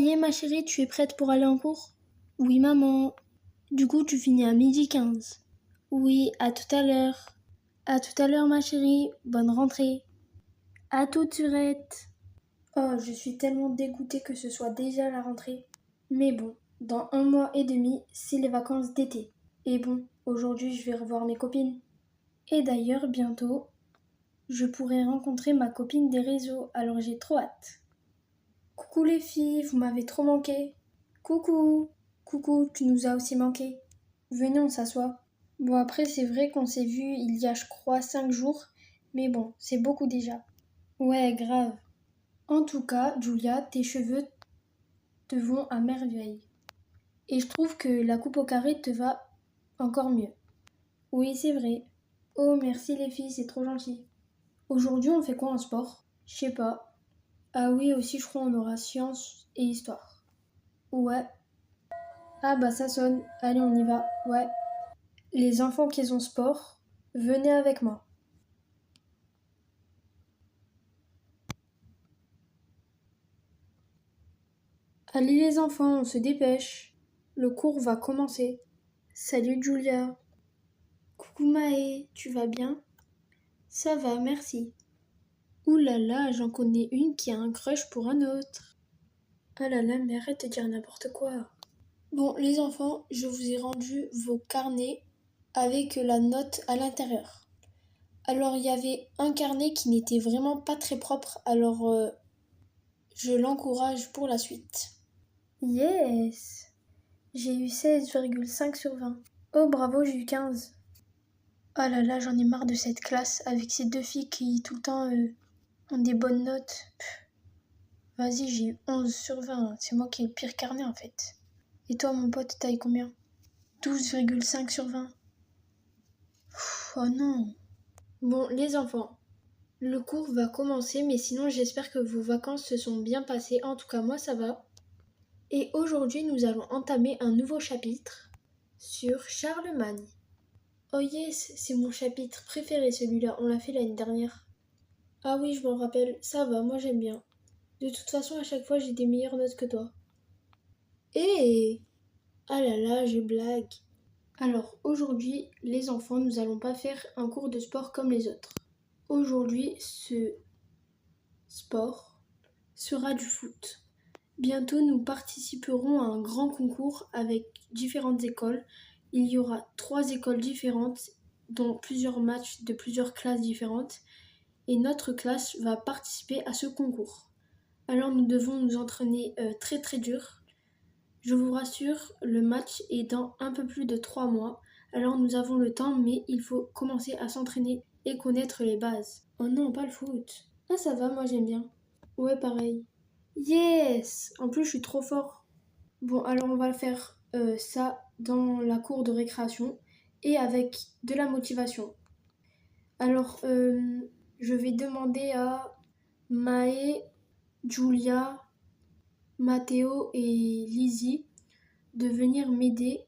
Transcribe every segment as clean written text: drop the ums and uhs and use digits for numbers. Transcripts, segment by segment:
est ma chérie, tu es prête pour aller en cours? Oui maman. Du coup tu finis à 12h15. Oui, à tout à l'heure. À tout à l'heure ma chérie, bonne rentrée. À toute Surette. Oh, je suis tellement dégoûtée que ce soit déjà la rentrée. Mais bon, dans 1 mois et demi, c'est les vacances d'été. Et bon, aujourd'hui je vais revoir mes copines. Et d'ailleurs, bientôt, je pourrai rencontrer ma copine des réseaux, alors j'ai trop hâte. Coucou les filles, vous m'avez trop manqué. Coucou. Coucou, tu nous as aussi manqué. Venez, on s'assoit. Bon, après, c'est vrai qu'on s'est vu il y a, je crois, 5 jours. Mais bon, c'est beaucoup déjà. Ouais, grave. En tout cas, Julia, tes cheveux te vont à merveille. Et je trouve que la coupe au carré te va encore mieux. Oui, c'est vrai. Oh, merci les filles, c'est trop gentil. Aujourd'hui, on fait quoi en sport? Je sais pas. Ah oui, aussi, je crois on aura sciences et histoire. Ouais. Ah bah ça sonne. Allez, on y va. Ouais. Les enfants qui ont sport, venez avec moi. Allez les enfants, on se dépêche. Le cours va commencer. Salut Julia. Coucou Maë, tu vas bien? Ça va, merci. Ouh là là, j'en connais une qui a un crush pour un autre. Ah là là, mais arrête de dire n'importe quoi. Bon, les enfants, je vous ai rendu vos carnets avec la note à l'intérieur. Alors, il y avait un carnet qui n'était vraiment pas très propre, alors je l'encourage pour la suite. Yes! J'ai eu 16,5 sur 20. Oh bravo, j'ai eu 15. Oh là là, j'en ai marre de cette classe avec ces deux filles qui tout le temps ont des bonnes notes. Vas-y, j'ai eu 11 sur 20. C'est moi qui ai le pire carnet en fait. Et toi, mon pote, t'as eu combien? 12,5 sur 20. Oh non. Bon, les enfants, le cours va commencer, mais sinon j'espère que vos vacances se sont bien passées. En tout cas, moi ça va. Et aujourd'hui, nous allons entamer un nouveau chapitre sur Charlemagne. Oh yes, c'est mon chapitre préféré celui-là, on l'a fait l'année dernière. Ah oui, je m'en rappelle, ça va, moi j'aime bien. De toute façon, à chaque fois, j'ai des meilleures notes que toi. Eh! Ah là là, je blague. Alors, aujourd'hui, les enfants, nous allons pas faire un cours de sport comme les autres. Aujourd'hui, ce sport sera du foot. Bientôt, nous participerons à un grand concours avec différentes écoles. Il y aura 3 écoles différentes, dont plusieurs matchs de plusieurs classes différentes. Et notre classe va participer à ce concours. Alors nous devons nous entraîner très très dur. Je vous rassure, le match est dans un peu plus de 3 mois. Alors nous avons le temps, mais il faut commencer à s'entraîner et connaître les bases. Oh non, pas le foot. Ah ça va, moi j'aime bien. Ouais, pareil. Yes! En plus, je suis trop fort. Bon, alors on va faire ça dans la cour de récréation et avec de la motivation. Alors, je vais demander à Maë, Julia, Matteo et Lizzie de venir m'aider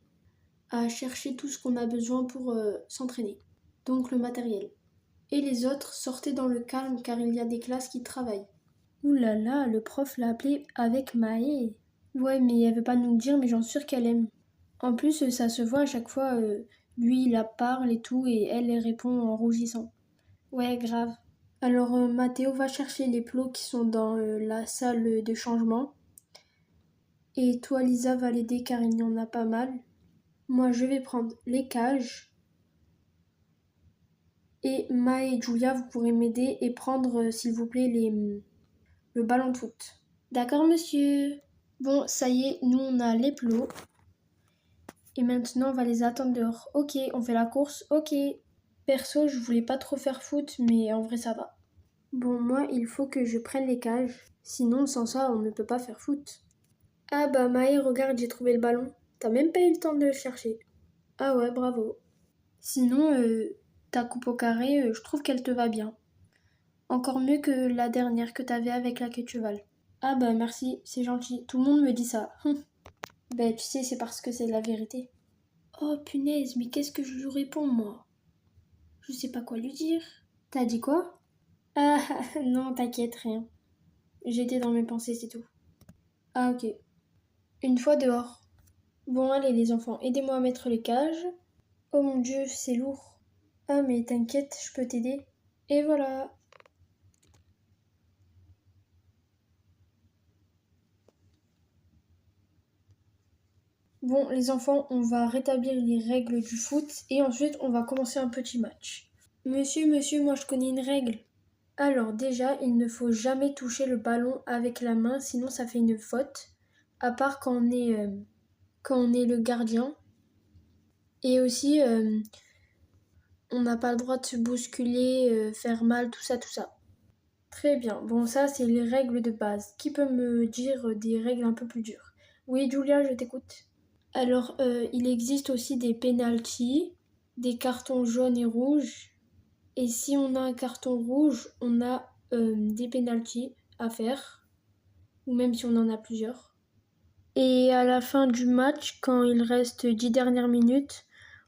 à chercher tout ce qu'on a besoin pour s'entraîner. Donc le matériel. Et les autres, sortez dans le calme car il y a des classes qui travaillent. Ouh là là, le prof l'a appelée avec Maë. Ouais, mais elle veut pas nous le dire, mais j'en suis sûre qu'elle aime. En plus, ça se voit à chaque fois, lui il la parle et tout, et elle répond en rougissant. Ouais, grave. Alors, Mathéo va chercher les plots qui sont dans la salle de changement. Et toi, Lisa, va l'aider car il y en a pas mal. Moi, je vais prendre les cages. Et Ma et Julia, vous pourrez m'aider et prendre, s'il vous plaît, le ballon de foot. D'accord, monsieur. Bon, ça y est, nous on a les plots. Et maintenant, on va les attendre dehors. Ok, on fait la course. Ok. Perso, je voulais pas trop faire foot, mais en vrai, ça va. Bon, moi, il faut que je prenne les cages. Sinon, sans ça, on ne peut pas faire foot. Ah bah, Maë, regarde, j'ai trouvé le ballon. T'as même pas eu le temps de le chercher. Ah ouais, bravo. Sinon, ta coupe au carré, je trouve qu'elle te va bien. Encore mieux que la dernière que t'avais avec la cheval. Ah bah, merci, c'est gentil. Tout le monde me dit ça. Ben, tu sais, c'est parce que c'est la vérité. Oh punaise, mais qu'est-ce que je lui réponds, moi? Je sais pas quoi lui dire. T'as dit quoi? Ah non, t'inquiète, rien. J'étais dans mes pensées, c'est tout. Ah ok. Une fois dehors. Bon, allez les enfants, aidez-moi à mettre les cages. Oh mon Dieu, c'est lourd. Ah mais t'inquiète, je peux t'aider. Et voilà. Bon, les enfants, on va rétablir les règles du foot et ensuite on va commencer un petit match. Monsieur, moi je connais une règle. Alors déjà, il ne faut jamais toucher le ballon avec la main, sinon ça fait une faute. À part quand on est le gardien. Et aussi, on n'a pas le droit de se bousculer, faire mal, tout ça, tout ça. Très bien. Bon, ça, c'est les règles de base. Qui peut me dire des règles un peu plus dures? Oui, Julia, je t'écoute. Alors, il existe aussi des pénaltys, des cartons jaunes et rouges. Et si on a un carton rouge, on a des pénaltys à faire, ou même si on en a plusieurs. Et à la fin du match, quand il reste 10 dernières minutes,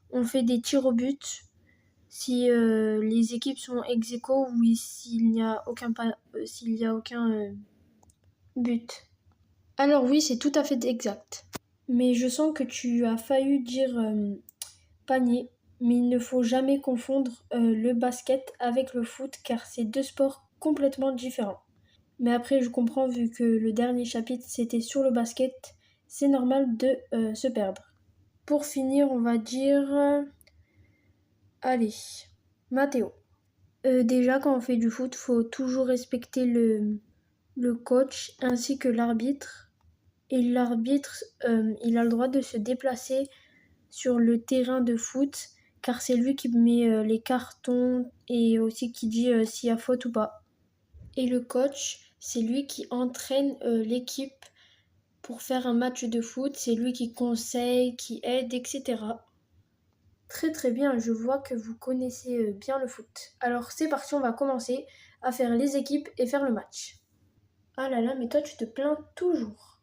on fait des tirs au but. Si les équipes sont ex-aequo ou s'il n'y a aucun but. Alors oui, c'est tout à fait exact. Mais je sens que tu as failli dire panier, mais il ne faut jamais confondre le basket avec le foot car c'est deux sports complètement différents. Mais après, je comprends vu que le dernier chapitre c'était sur le basket, c'est normal de se perdre. Pour finir, on va dire allez, Mathéo. Déjà, quand on fait du foot, faut toujours respecter le coach ainsi que l'arbitre. Et l'arbitre, il a le droit de se déplacer sur le terrain de foot, car c'est lui qui met les cartons et aussi qui dit s'il y a faute ou pas. Et le coach, c'est lui qui entraîne l'équipe pour faire un match de foot, c'est lui qui conseille, qui aide, etc. Très très bien, je vois que vous connaissez bien le foot. Alors c'est parti, on va commencer à faire les équipes et faire le match. Ah là là, mais toi tu te plains toujours.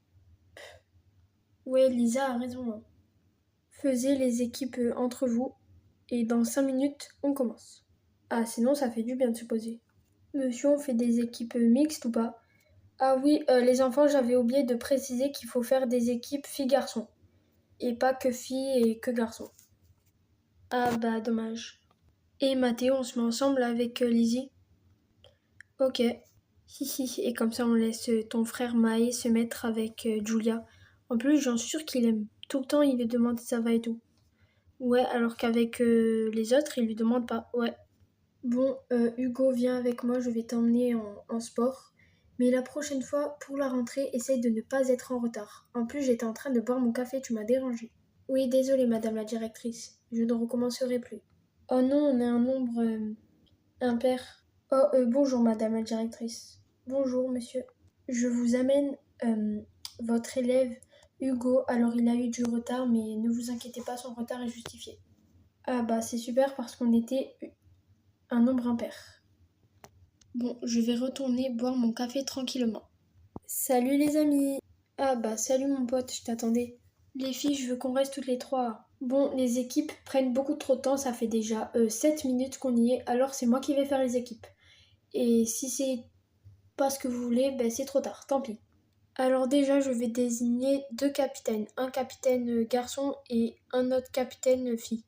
Ouais, Lisa a raison, hein. Faisez les équipes entre vous et dans 5 minutes, on commence. Ah, sinon ça fait du bien de se poser. Monsieur, on fait des équipes mixtes ou pas? Ah oui, les enfants, j'avais oublié de préciser qu'il faut faire des équipes filles-garçons. Et pas que filles et que garçons. Ah bah dommage. Et Mathéo, on se met ensemble avec Lizzie? Ok. Si, et comme ça on laisse ton frère Maë se mettre avec Julia. En plus, j'en suis sûre qu'il aime. Tout le temps, il lui demande si ça va et tout. Ouais, alors qu'avec les autres, il lui demande pas. Ouais. Bon, Hugo, viens avec moi, je vais t'emmener en sport. Mais la prochaine fois, pour la rentrée, essaye de ne pas être en retard. En plus, j'étais en train de boire mon café, tu m'as dérangé. Oui, désolée, madame la directrice. Je ne recommencerai plus. Oh non, on est un nombre impair. Oh, bonjour, madame la directrice. Bonjour, monsieur. Je vous amène votre élève Hugo. Alors, il a eu du retard, mais ne vous inquiétez pas, son retard est justifié. Ah bah, c'est super parce qu'on était un nombre impair. Bon, je vais retourner boire mon café tranquillement. Salut les amis. Ah bah, salut mon pote, je t'attendais. Les filles, je veux qu'on reste toutes les trois. Bon, les équipes prennent beaucoup trop de temps, ça fait déjà 7 minutes qu'on y est, alors c'est moi qui vais faire les équipes. Et si c'est pas ce que vous voulez, ben c'est trop tard, tant pis. Alors déjà, je vais désigner deux capitaines, un capitaine garçon et un autre capitaine fille.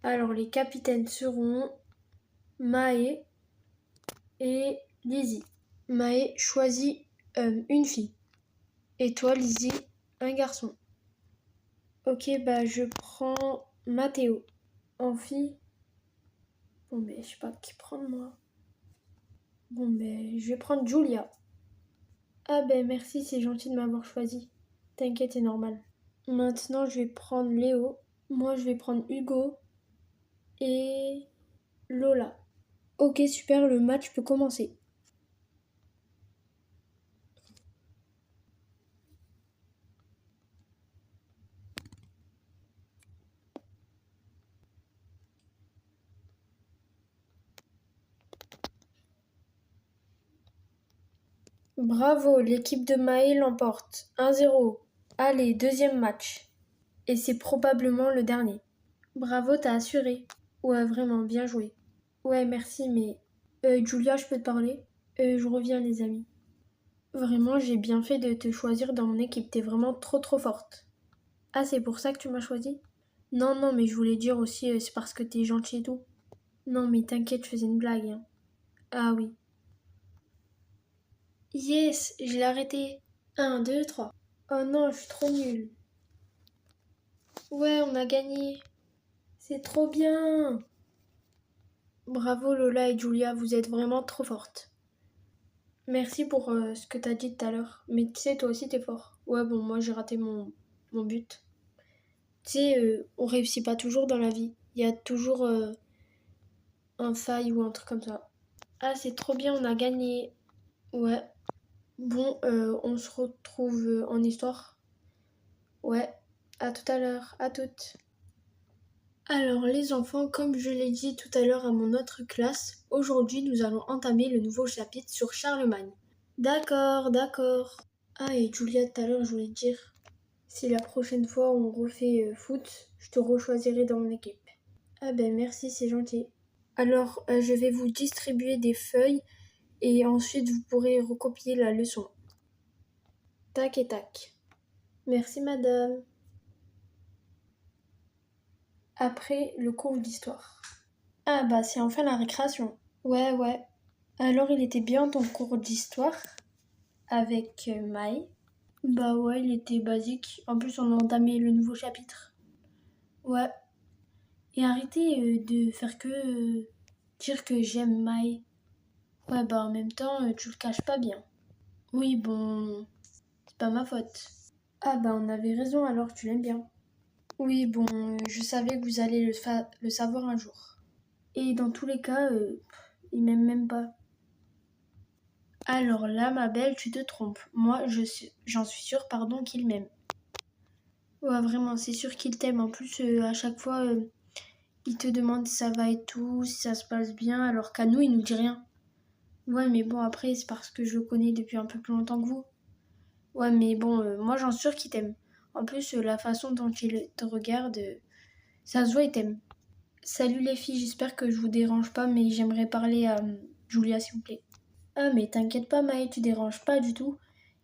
Alors les capitaines seront Maë et Lizzie. Maë choisit une fille. Et toi, Lizzie, un garçon. Ok, bah je prends Mathéo. En fille. Bon, mais je sais pas qui prendre moi. Bon, mais je vais prendre Julia. Ah ben merci, c'est gentil de m'avoir choisi. T'inquiète, c'est normal. Maintenant, je vais prendre Léo. Moi, je vais prendre Hugo et Lola. Ok, super, le match peut commencer. Bravo, l'équipe de Maë l'emporte. 1-0. Allez, deuxième match. Et c'est probablement le dernier. Bravo, t'as assuré. Ouais, vraiment, bien joué. Ouais, merci, mais... Julia, je peux te parler? Je reviens, les amis. Vraiment, j'ai bien fait de te choisir dans mon équipe, t'es vraiment trop forte. Ah, c'est pour ça que tu m'as choisi? Non, non, mais je voulais dire aussi, c'est parce que t'es gentil et tout. Non, mais t'inquiète, je faisais une blague, hein. Ah oui. Yes, je l'ai arrêté. Un, 2, 3. Oh non, je suis trop nulle. Ouais, on a gagné. C'est trop bien. Bravo Lola et Julia, vous êtes vraiment trop fortes. Merci pour ce que t'as dit tout à l'heure. Mais tu sais, toi aussi t'es fort. Ouais, bon, moi j'ai raté mon but. Tu sais, on réussit pas toujours dans la vie. Il y a toujours un faille ou un truc comme ça. Ah, c'est trop bien, on a gagné. Ouais. Bon, on se retrouve en histoire. Ouais. À tout à l'heure. À toutes. Alors les enfants, comme je l'ai dit tout à l'heure à mon autre classe, aujourd'hui nous allons entamer le nouveau chapitre sur Charlemagne. D'accord, d'accord. Ah et Julia, tout à l'heure je voulais te dire, si la prochaine fois on refait foot, je te rechoisirai dans mon équipe. Ah ben merci, c'est gentil. Alors je vais vous distribuer des feuilles et ensuite vous pourrez recopier la leçon. Tac et tac. Merci madame. Après le cours d'histoire. Ah bah c'est enfin la récréation. Ouais, ouais. Alors il était bien ton cours d'histoire avec Maï. Bah ouais, il était basique. En plus on a entamé le nouveau chapitre. Ouais. Et arrêtez de faire que dire que j'aime Maï. Ouais bah en même temps tu le caches pas bien. Oui bon, c'est pas ma faute. Ah bah on avait raison alors tu l'aimes bien. Oui bon, je savais que vous allez le savoir un jour. Et dans tous les cas, il m'aime même pas. Alors là, ma belle, tu te trompes. Moi, j'en suis sûre, pardon, qu'il m'aime. Ouais, vraiment, c'est sûr qu'il t'aime. En plus, à chaque fois, il te demande si ça va et tout, si ça se passe bien, alors qu'à nous, il nous dit rien. Ouais, mais bon, après, c'est parce que je le connais depuis un peu plus longtemps que vous. Ouais, mais bon, moi, j'en suis sûre qu'il t'aime. En plus, la façon dont il te regarde, ça se voit, il t'aime. Salut les filles, j'espère que je vous dérange pas, mais j'aimerais parler à Julia, s'il vous plaît. Ah, mais t'inquiète pas, Maë, tu déranges pas du tout.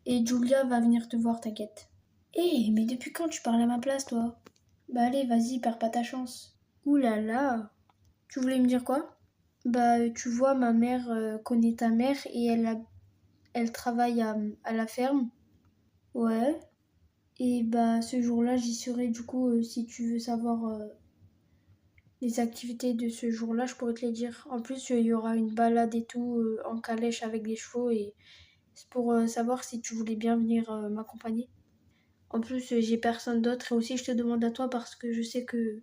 Et Julia va venir te voir, t'inquiète. Mais depuis quand tu parles à ma place, toi? Bah allez, vas-y, perds pas ta chance. Ouh là là. Tu voulais me dire quoi? Bah, tu vois, ma mère connaît ta mère et elle travaille à la ferme. Ouais. Et bah, ce jour-là, j'y serai. Du coup, si tu veux savoir les activités de ce jour-là, je pourrais te les dire. En plus, il y aura une balade et tout en calèche avec des chevaux et c'est pour savoir si tu voulais bien venir m'accompagner. En plus, j'ai personne d'autre et aussi je te demande à toi parce que je sais que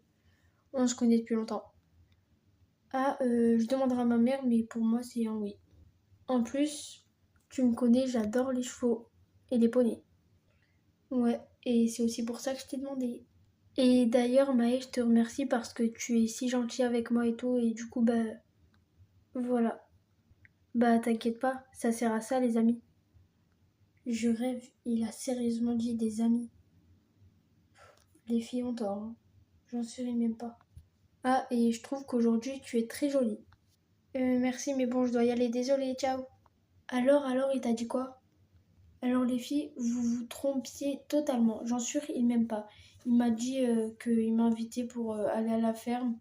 on se connaît depuis longtemps. Ah, je demanderai à ma mère, mais pour moi c'est un oui. En plus, tu me connais, j'adore les chevaux et les poneys. Ouais, et c'est aussi pour ça que je t'ai demandé. Et d'ailleurs, Maë, je te remercie parce que tu es si gentil avec moi et tout, et du coup, bah, voilà. Bah, t'inquiète pas, ça sert à ça, les amis. Je rêve, il a sérieusement dit des amis. Les filles ont tort, hein. J'en serais même pas. Ah, et je trouve qu'aujourd'hui, tu es très jolie. Merci, mais bon, je dois y aller, désolée, ciao. Alors, il t'a dit quoi? Alors, les filles, vous vous trompiez totalement. J'en suis sûre, il m'aime pas. Il m'a dit qu'il m'a invité pour aller à la ferme,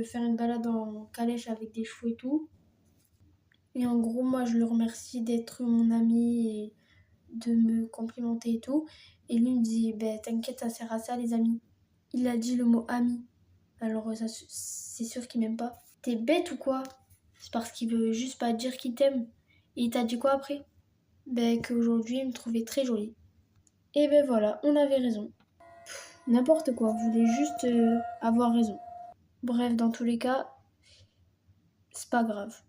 faire une balade en calèche avec des chevaux et tout. Et en gros, moi, je le remercie d'être mon ami et de me complimenter et tout. Et lui me dit, ben t'inquiète, ça sert à ça, les amis. Il a dit le mot ami. Alors, ça, c'est sûr qu'il m'aime pas. T'es bête ou quoi? C'est parce qu'il veut juste pas dire qu'il t'aime. Et il t'a dit quoi après? Ben qu'aujourd'hui il me trouvait très jolie. Et ben voilà, on avait raison. N'importe quoi, vous voulez juste avoir raison. Bref, dans tous les cas, c'est pas grave.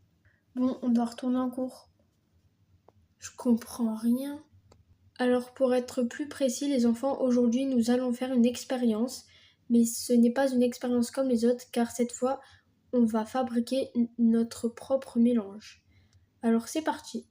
Bon, on doit retourner en cours. Je comprends rien. Alors pour être plus précis, les enfants, aujourd'hui nous allons faire une expérience. Mais ce n'est pas une expérience comme les autres, car cette fois, on va fabriquer notre propre mélange. Alors c'est parti.